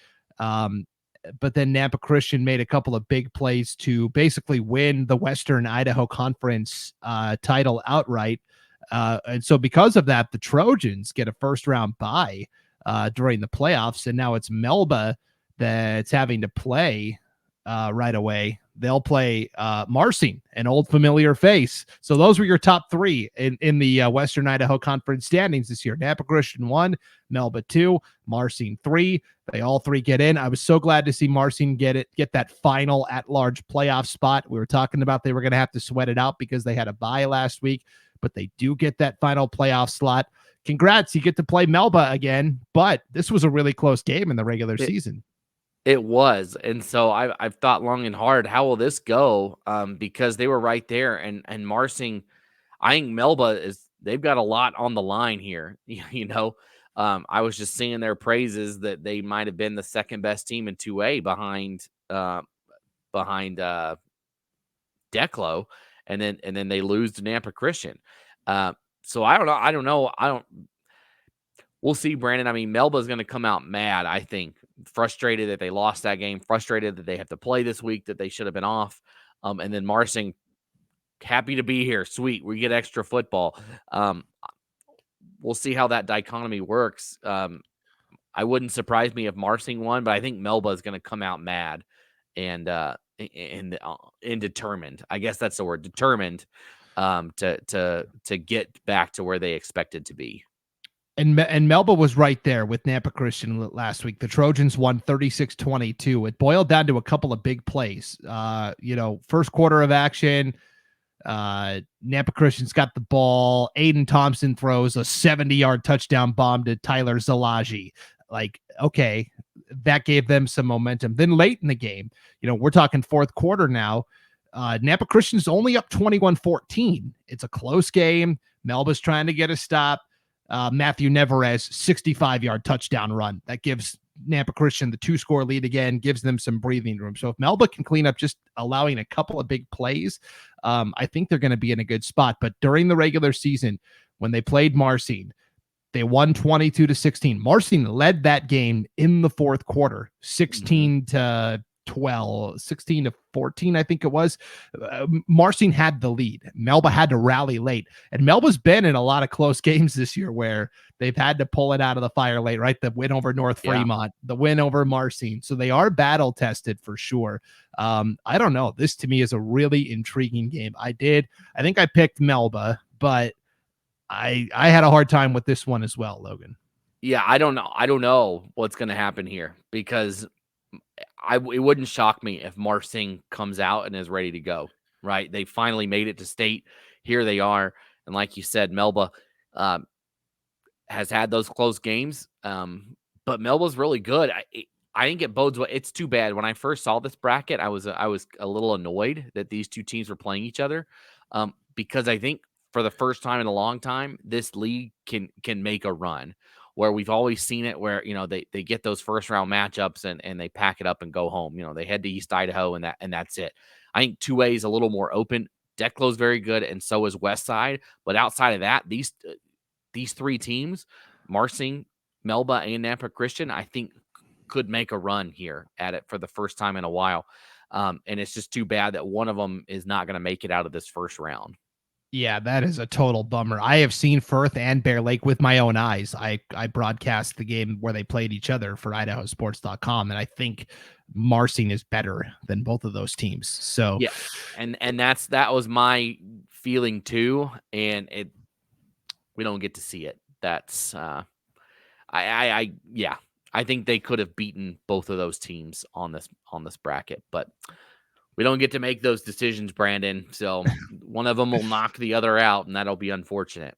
S2: But then Nampa Christian made a couple of big plays to basically win the Western Idaho Conference title outright. And so because of that, the Trojans get a first-round bye during the playoffs, and now it's Melba that's having to play right away. They'll play Marsing, an old familiar face. So those were your top 3 in the Western Idaho Conference standings this year. Nampa Christian 1, Melba 2, Marsing 3. They all 3 get in. I was so glad to see Marsing get that final at-large playoff spot. We were talking about they were going to have to sweat it out because they had a bye last week. but they do get that final playoff slot. Congrats, you get to play Melba again, but this was a really close game in the regular season.
S3: It was, and so I've thought long and hard, how will this go? Because they were right there, and Marsing, I think Melba they've got a lot on the line here. I was just singing their praises that they might have been the second best team in 2A behind Declo, and then they lose to Nampa Christian. So I don't know. We'll see, Brandon. I mean, Melba's going to come out mad, I think, frustrated that they lost that game, frustrated that they have to play this week, that they should have been off. And then Marsing, happy to be here. Sweet. We get extra football. We'll see how that dichotomy works. I wouldn't surprise me if Marsing won, but I think Melba is going to come out mad and determined. I guess that's the word, determined, to get back to where they expected to be.
S2: And Melba was right there with Nampa Christian last week. The Trojans won 36-22. It boiled down to a couple of big plays. First quarter of action, Nampa Christian's got the ball. Aiden Thompson throws a 70-yard touchdown bomb to Tyler Zalaji. Like, okay, that gave them some momentum. Then late in the game, we're talking fourth quarter now. Nampa Christian's only up 21-14. It's a close game. Melba's trying to get a stop. Matthew Neverez, 65-yard touchdown run. That gives Nampa Christian the 2-score lead again, gives them some breathing room. So if Melba can clean up just allowing a couple of big plays, I think they're going to be in a good spot. But during the regular season, when they played Marsing, they won 22-16. Marsing led that game in the fourth quarter, 16-12, 16-14, I think it was. Marsing had the lead. Melba had to rally late. And Melba's been in a lot of close games this year where they've had to pull it out of the fire late, right? The win over North Fremont, the win over Marsing. So they are battle tested for sure. I don't know. This to me is a really intriguing game. I think I picked Melba, but I had a hard time with this one as well, Logan.
S3: Yeah, I don't know. I don't know what's going to happen here because it wouldn't shock me if Marsing comes out and is ready to go, right? They finally made it to state. Here they are. And like you said, Melba has had those close games, but Melba's really good. I think it bodes well. It's too bad. When I first saw this bracket, I was a little annoyed that these two teams were playing each other, because I think for the first time in a long time, this league can make a run where we've always seen it where, they get those first round matchups and they pack it up and go home. They head to East Idaho and that's it. I think 2A is a little more open. Declo's very good, and so is Westside. But outside of that, these three teams, Marsing, Melba, and Nampa Christian, I think could make a run here at it for the first time in a while. And it's just too bad that one of them is not going to make it out of this first round.
S2: Yeah, that is a total bummer. I have seen Firth and Bear Lake with my own eyes. I broadcast the game where they played each other for IdahoSports.com, and I think Marsing is better than both of those teams. So
S3: yeah, and that was my feeling too. And we don't get to see it. That's I think they could have beaten both of those teams on this bracket, but we don't get to make those decisions, Brandon. So one of them will knock the other out, and that'll be unfortunate.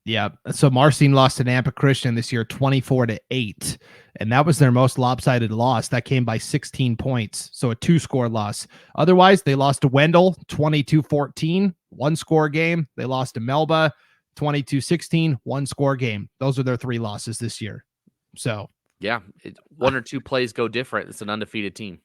S2: Yeah. So Marsing lost to Nampa Christian this year, 24-8, and that was their most lopsided loss. That came by 16 points. So a 2-score loss. Otherwise, they lost to Wendell, 22-14, 1-score game. They lost to Melba, 22-16, 1-score game. Those are their 3 losses this year. So
S3: yeah, one or two plays go different. It's an undefeated team.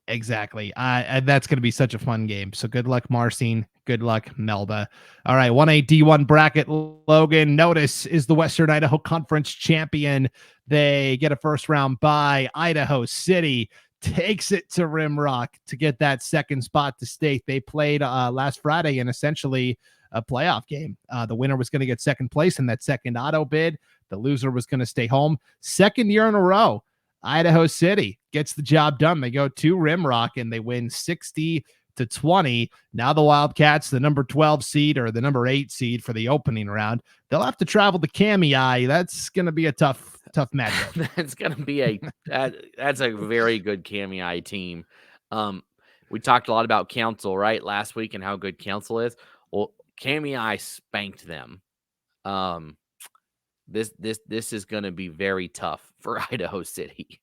S2: Exactly. And that's going to be such a fun game. So good luck, Marsing. Good luck, Melba. All right, 1A D1 bracket, Logan. Notice is the Western Idaho Conference champion. They get a first round bye. Idaho City takes it to Rimrock to get that second spot to state. They played last Friday in essentially a playoff game. The winner was going to get second place in that second auto bid. The loser was going to stay home. Second year in a row, Idaho City gets the job done. They go to Rimrock and they win 60-20. Now the Wildcats, the number 12 seed or the number 8 seed for the opening round, they'll have to travel to Kamei. That's going to be a tough matchup.
S3: That's going to be that's a very good Kamei team. We talked a lot about Council, right, last week and how good Council is. Well, Kamiai spanked them. This is going to be very tough for Idaho City.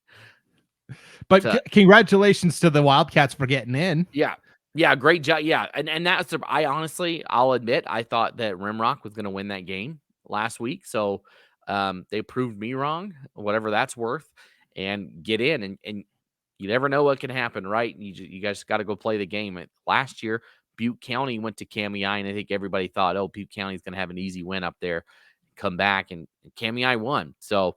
S2: But congratulations to the Wildcats for getting in.
S3: Yeah, great job. Yeah, and that's I'll admit I thought that Rimrock was going to win that game last week. So they proved me wrong, whatever that's worth, and get in. And you never know what can happen, right? You guys got to go play the game. Last year, Butte County went to Kamiai, and I think everybody thought, oh, Butte County is going to have an easy win up there, come back, and Kamiai won. So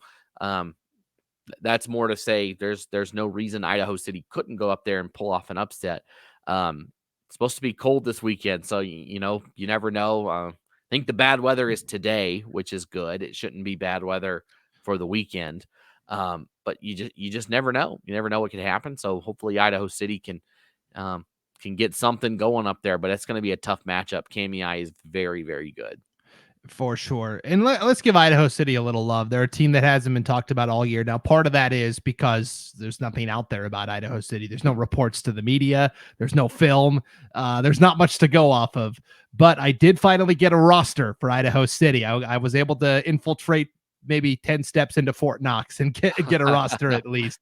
S3: that's more to say there's no reason Idaho City couldn't go up there and pull off an upset. It's supposed to be cold this weekend, so you never know. I think the bad weather is today, which is good. It shouldn't be bad weather for the weekend. But you just never know. You never know what could happen. So hopefully Idaho City can get something going up there. But it's going to be a tough matchup. Kamiai is very, very good.
S2: For sure. And let's give Idaho City a little love. They're a team that hasn't been talked about all year. Now, part of that is because there's nothing out there about Idaho City. There's no reports to the media. There's no film. There's not much to go off of. But I did finally get a roster for Idaho City. I was able to infiltrate maybe 10 steps into Fort Knox and get a roster at least.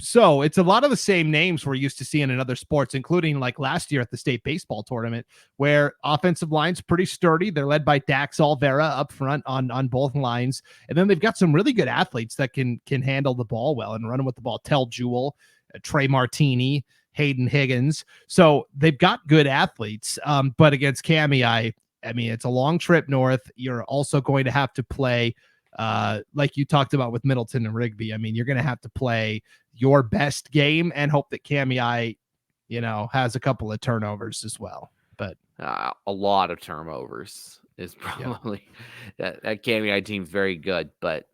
S2: So it's a lot of the same names we're used to seeing in other sports, including like last year at the state baseball tournament, where offensive line's pretty sturdy. They're led by Dax Olvera up front on both lines. And then they've got some really good athletes that can handle the ball well and run with the ball. Tell Jewell, Trey Martini, Hayden Higgins. So they've got good athletes. But against Kamiai, I mean, it's a long trip north. You're also going to have to play like you talked about with Middleton and Rigby. I mean, you're going to have to play your best game and hope that Kamiai, has a couple of turnovers as well. But
S3: a lot of turnovers is probably that Kamiai team's very good. But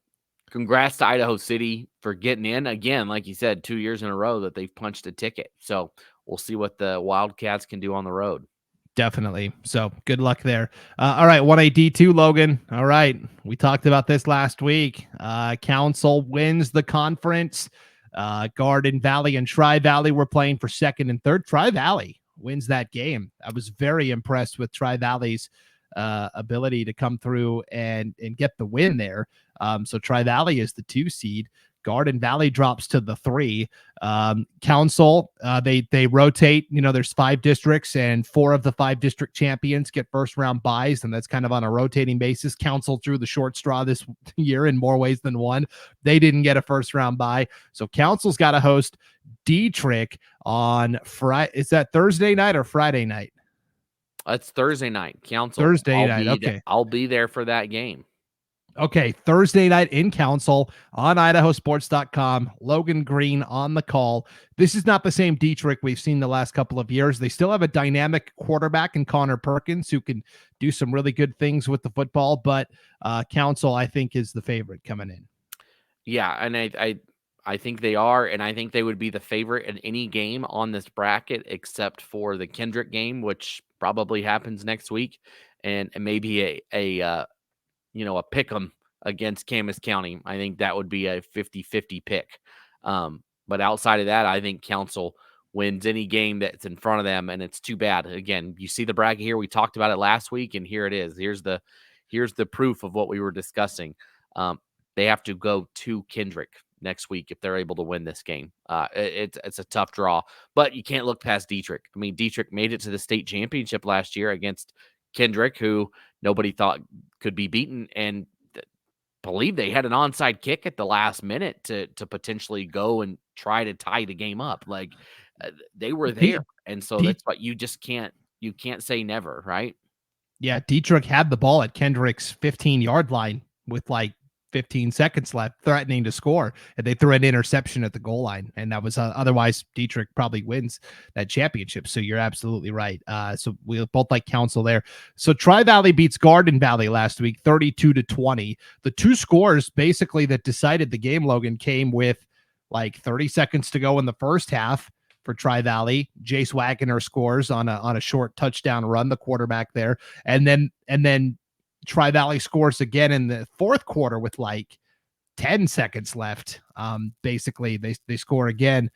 S3: congrats to Idaho City for getting in again. Like you said, 2 years in a row that they've punched a ticket. So we'll see what the Wildcats can do on the road.
S2: Definitely. So good luck there. All right. 1A D2, Logan. All right. We talked about this last week. Council wins the conference. Garden Valley and Tri-Valley were playing for second and third. Tri-Valley wins that game. I was very impressed with Tri-Valley's ability to come through and get the win there. So Tri-Valley is the 2 seed. Garden Valley drops to the 3. Council, they rotate. There's 5 districts, and 4 of the 5 district champions get first round buys, and that's kind of on a rotating basis. Council drew the short straw this year in more ways than one. They didn't get a first round buy, so Council's got to host Dietrich on Friday. Is that Thursday night or Friday night?
S3: It's Thursday night. Council
S2: Thursday night. Okay,
S3: I'll be there for that game.
S2: Okay, Thursday night in Council on IdahoSports.com. Logan Green on the call. This is not the same Dietrich we've seen the last couple of years. They still have a dynamic quarterback in Connor Perkins who can do some really good things with the football, but Council, I think, is the favorite coming in.
S3: Yeah, and I think they are, and I think they would be the favorite in any game on this bracket except for the Kendrick game, which probably happens next week, and maybe a pick 'em against Camas County. I think that would be a 50-50 pick. But outside of that, I think Council wins any game that's in front of them, and it's too bad. Again, you see the bracket here. We talked about it last week, and here it is. Here's the proof of what we were discussing. They have to go to Kendrick next week if they're able to win this game. It's a tough draw, but you can't look past Dietrich. I mean, Dietrich made it to the state championship last year against Kendrick, who nobody thought could be beaten, and believe they had an onside kick at the last minute to potentially go and try to tie the game up. Like they were there, and so that's what you can't say never, right?
S2: Yeah, Dietrich had the ball at Kendrick's 15-yard line with like 15 seconds left, threatening to score, and they threw an interception at the goal line, and that was otherwise Dietrich probably wins that championship. So you're absolutely right. So we both like Council there. So Tri-Valley beats Garden Valley last week 32-20. The 2 scores basically that decided the game, Logan, came with like 30 seconds to go in the first half. For Tri-Valley, Jace Wagner scores on a short touchdown run, the quarterback there, and then Tri-Valley scores again in the fourth quarter with like 10 seconds left. Basically, they score again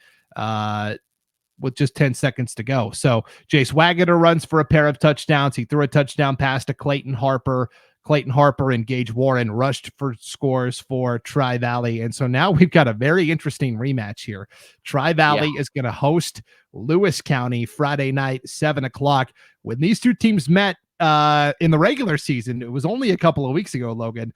S2: with just 10 seconds to go. So Jace Waggoner runs for a pair of touchdowns. He threw a touchdown pass to Clayton Harper. Clayton Harper and Gage Warren rushed for scores for Tri-Valley. And so now we've got a very interesting rematch here. Tri-Valley is going to host Lewis County Friday night, 7:00. When these two teams met in the regular season, it was only a couple of weeks ago, Logan.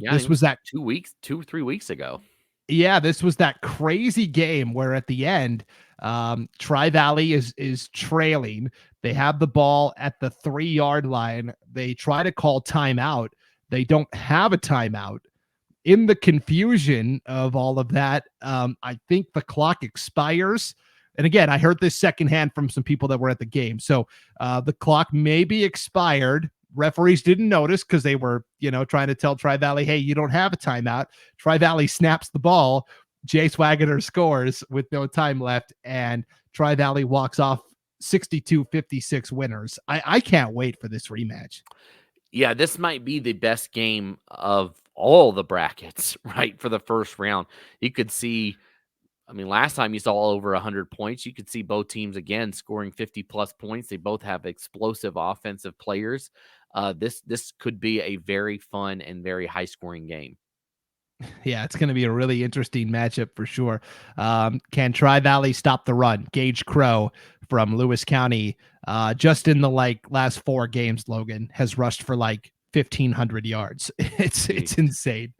S2: This was that
S3: 2 or 3 weeks ago.
S2: Yeah, this was that crazy game where at the end, Tri-Valley is trailing. They have the ball at the 3-yard line. They try to call timeout. They don't have a timeout. In the confusion of all of that, I think the clock expires. And again, I heard this secondhand from some people that were at the game. So the clock may be expired. Referees didn't notice because they were, trying to tell Tri-Valley, hey, you don't have a timeout. Tri-Valley snaps the ball. Jace Waggoner scores with no time left, and Tri-Valley walks off 62-56 winners. I can't wait for this rematch.
S3: Yeah, this might be the best game of all the brackets, right, for the first round. You could see, last time you saw over 100 points. You could see both teams, again, scoring 50-plus points. They both have explosive offensive players. This could be a very fun and very high-scoring game.
S2: Yeah, it's going to be a really interesting matchup for sure. Can Tri-Valley stop the run? Gage Crow from Lewis County, just in the last 4 games, Logan, has rushed for 1,500 yards. It's insane.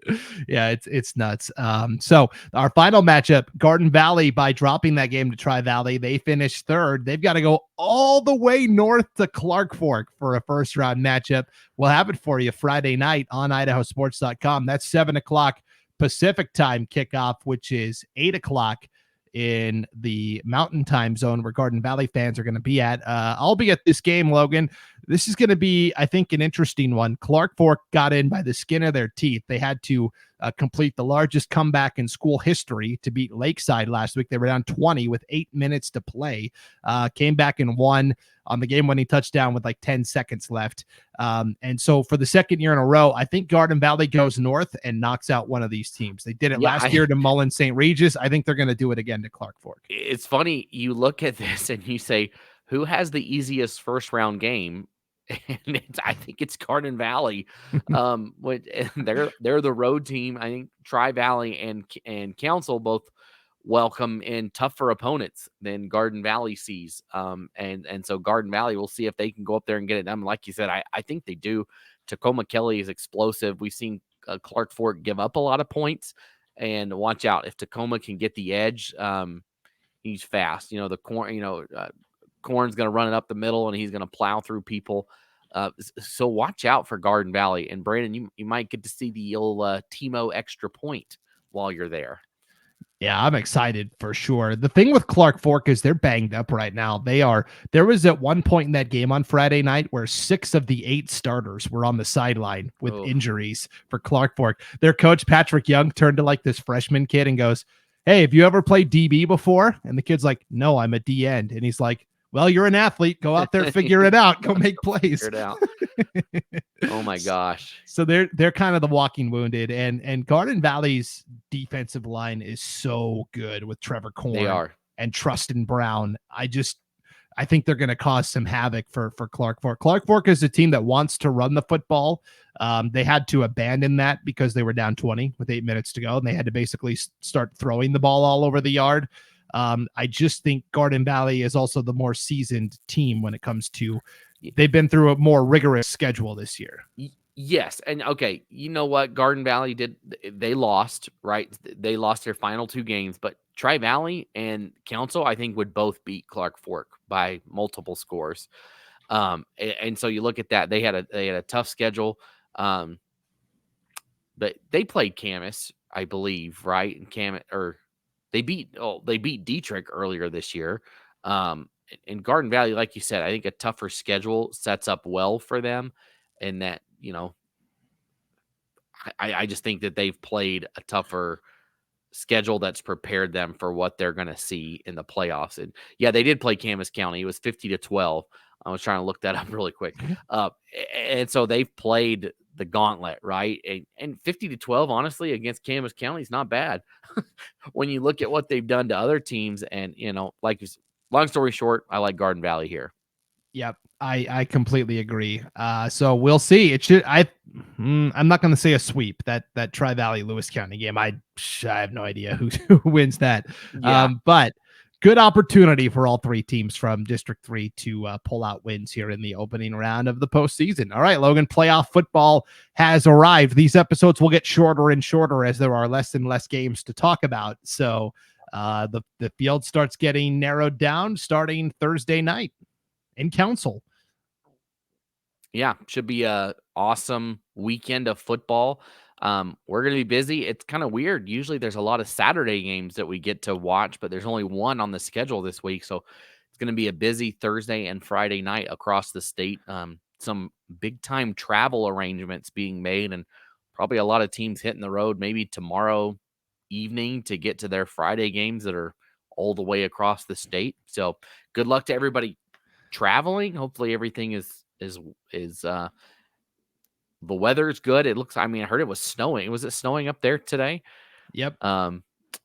S2: Yeah, it's nuts. So our final matchup, Garden Valley, by dropping that game to Tri-Valley, they finished 3rd. They've got to go all the way north to Clark Fork for a first round matchup. We'll have it for you Friday night on IdahoSports.com. That's 7:00 Pacific time kickoff, which is 8:00 in the Mountain Time zone where Garden Valley fans are going to be at. I'll be at this game, Logan. This is going to be, I think, an interesting one. Clark Fork got in by the skin of their teeth. They had to complete the largest comeback in school history to beat Lakeside last week. They were down 20 with 8 minutes to play. Came back and won on the game-winning touchdown with 10 seconds left. And so for the second year in a row, I think Garden Valley goes north and knocks out one of these teams. They did it last year to Mullen St. Regis. I think they're going to do it again to Clark Fork.
S3: It's funny. You look at this and you say, who has the easiest first-round game? And I think it's Garden Valley. They're the road team. I think Tri-Valley and Council both welcome in tougher opponents than Garden Valley sees. And so Garden Valley, we'll see if they can go up there and get it done. Like you said, I think they do. Tacoma Kelly is explosive. We've seen Clark Fork give up a lot of points, and watch out if Tacoma can get the edge. He's fast. Corn's going to run it up the middle, and he's going to plow through people. So watch out for Garden Valley. And Brandon, you might get to see the old Timo extra point while you're there.
S2: Yeah, I'm excited for sure. The thing with Clark Fork is they're banged up right now. There was at one point in that game on Friday night where 6 of the 8 starters were on the sideline with injuries for Clark Fork. Their coach, Patrick Young, turned to this freshman kid and goes, hey, have you ever played DB before? And the kid's like, no, I'm a D end. And he's like, well, you're an athlete. Go out there, figure it out. Go make plays.
S3: Figure it out. Oh my gosh.
S2: So they're kind of the walking wounded, and Garden Valley's defensive line is so good with Trevor Korn and Trustin Brown. I think they're going to cause some havoc for Clark Fork. Clark Fork is a team that wants to run the football. They had to abandon that because they were down 20 with 8 minutes to go, and they had to basically start throwing the ball all over the yard. I just think Garden Valley is also the more seasoned team when it comes to, they've been through a more rigorous schedule this year.
S3: Yes. And okay, you know what Garden Valley did? They lost, right? They lost their final 2 games, but Tri-Valley and Council, I think, would both beat Clark Fork by multiple scores. And so you look at that, they had a tough schedule. But they played Camas, I believe, right? And they beat Dietrich earlier this year. In Garden Valley, like you said, I think a tougher schedule sets up well for them, and that, I just think that they've played a tougher schedule that's prepared them for what they're going to see in the playoffs. And yeah, they did play Camas County. It was 50-12. I was trying to look that up really quick. And so they've played the gauntlet, right? And 50-12, honestly, against Camas County is not bad when you look at what they've done to other teams. And, like long story short, I like Garden Valley here.
S2: Yep, I completely agree. So we'll see. It should. I'm not going to say a sweep. That Tri Valley Lewis County game. I have no idea who wins that.
S3: Yeah.
S2: But good opportunity for all three teams from District 3 to pull out wins here in the opening round of the postseason. All right, Logan, playoff football has arrived. These episodes will get shorter and shorter as there are less and less games to talk about. So the field starts getting narrowed down starting Thursday night in Council.
S3: Yeah, should be a awesome weekend of football. We're going to be busy. It's kind of weird. Usually there's a lot of Saturday games that we get to watch, but there's only one on the schedule this week. So it's going to be a busy Thursday and Friday night across the state. Some big time travel arrangements being made, and probably a lot of teams hitting the road maybe tomorrow evening to get to their Friday games that are all the way across the state. So good luck to everybody traveling. Hopefully everything is the weather's good. It looks, I mean, I heard it was snowing. Was it snowing up there today?
S2: Yep.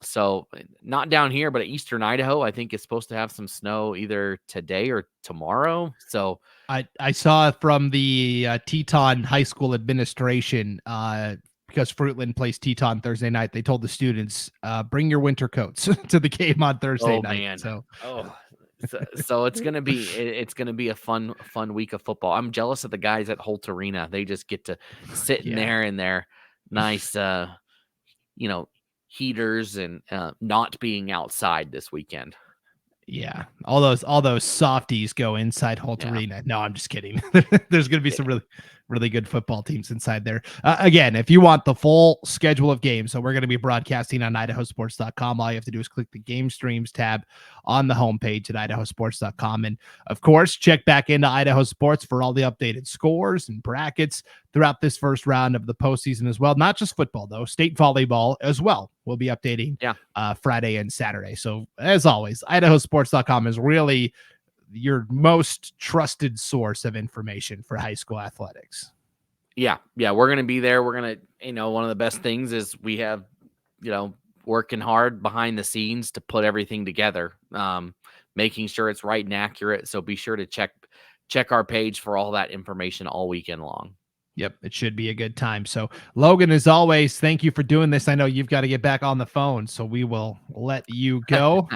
S3: So not down here, but at Eastern Idaho, I think it's supposed to have some snow either today or tomorrow. So
S2: I saw from the Teton High School administration, because Fruitland plays Teton Thursday night, they told the students, bring your winter coats to the game on Thursday night.
S3: Man.
S2: So,
S3: so it's gonna be a fun week of football. I'm jealous of the guys at Holt Arena. They just get to sit in there in their nice, heaters and not being outside this weekend.
S2: Yeah, all those softies go inside Holt Arena. No, I'm just kidding. There's going to be some really good football teams inside there. Again, if you want the full schedule of games, so we're going to be broadcasting on IdahoSports.com. All you have to do is click the Game Streams tab on the homepage at IdahoSports.com. And of course, check back into Idaho Sports for all the updated scores and brackets throughout this first round of the postseason as well. Not just football, though. State volleyball as well. We'll be updating Friday and Saturday. So as always, IdahoSports.com is really your most trusted source of information for high school athletics.
S3: Yeah. We're going to be there. We're going to, one of the best things is we have, working hard behind the scenes to put everything together, making sure it's right and accurate. So be sure to check our page for all that information all weekend long.
S2: Yep, it should be a good time. So, Logan, as always, thank you for doing this. I know you've got to get back on the phone, so we will let you go.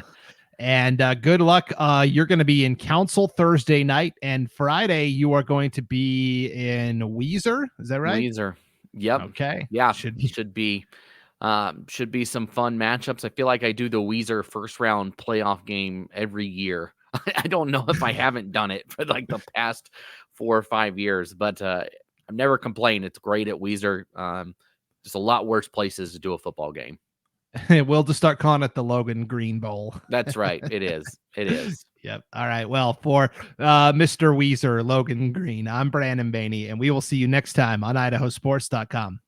S2: And good luck. You're going to be in Council Thursday night, and Friday you are going to be in Weiser. Is that right?
S3: Weiser. Yep.
S2: Okay.
S3: Yeah. Should be some fun matchups. I feel like I do the Weiser first round playoff game every year. I don't know if I haven't done it for like the past 4 or 5 years, but I've never complained. It's great at Weiser. Just a lot worse places to do a football game.
S2: We'll just start calling it the Logan Green Bowl.
S3: That's right. It is.
S2: Yep. All right. Well, for Mr. Weiser, Logan Green, I'm Brandon Baney, and we will see you next time on IdahoSports.com.